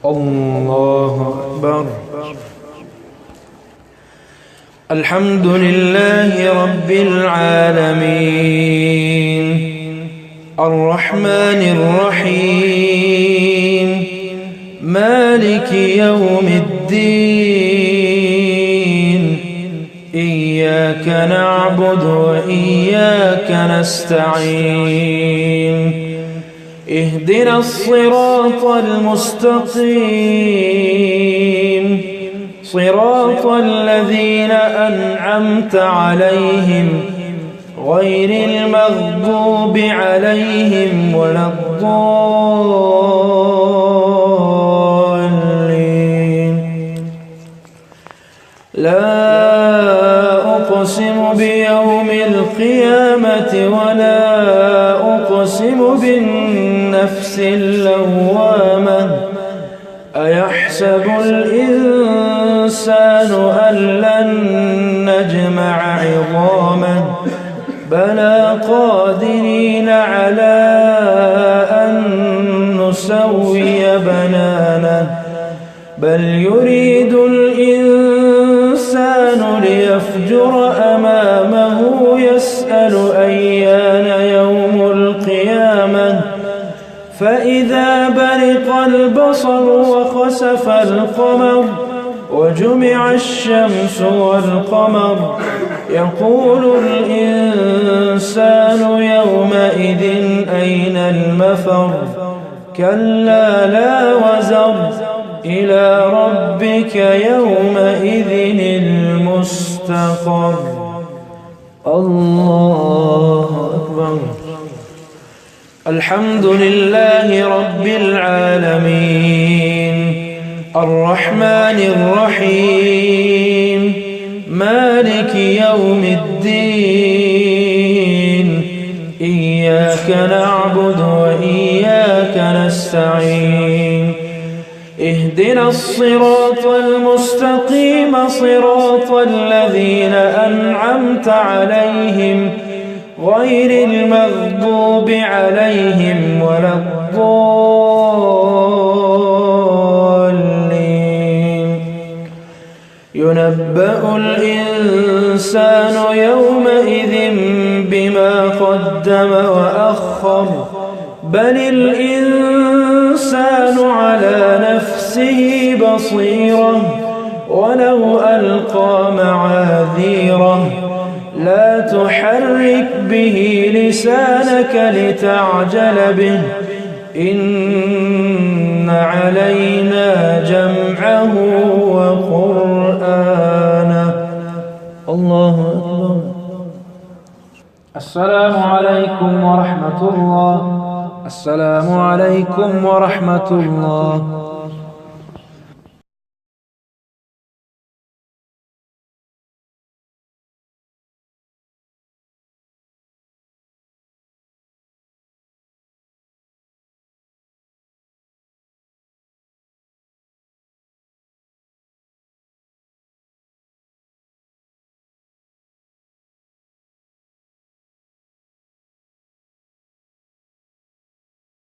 الله أكبر. الحمد لله رب العالمين الرحمن الرحيم مالك يوم الدين إياك نعبد وإياك نستعين اهدنا الصراط المستقيم صراط الذين أنعمت عليهم غير المغضوب عليهم ولا الضالين. لا أقسم بيوم القيامة ولا أقسم بالنفس اللوامة أيحسب الإنسان أن لن نجمع عظامه بلى قادرين على أن نسوي بنانه بل يريد الإنسان ليفجر أمامه يسأل أيان يوم القيامة فإذا برق البصر وخسف القمر وجمع الشمس والقمر يقول الإنسان يومئذ أين المفر كلا لا وزر إلى ربك يومئذ المستقر. الله أكبر. الحمد لله رب العالمين الرحمن الرحيم مالك يوم الدين إياك نعبد وإياك نستعين اهدنا الصراط المستقيم صراط الذين أنعمت عليهم غير المغضوب عليهم ولا الضالين. ينبأ الإنسان يومئذ بما قدم وأخر بل الإنسان على نفسه بصيرة ولو ألقى معاذيره لا تحرك به لسانك لتعجل به إن علينا جمعه وقرآنه. الله أكبر. السلام عليكم ورحمة الله. السلام عليكم ورحمة الله.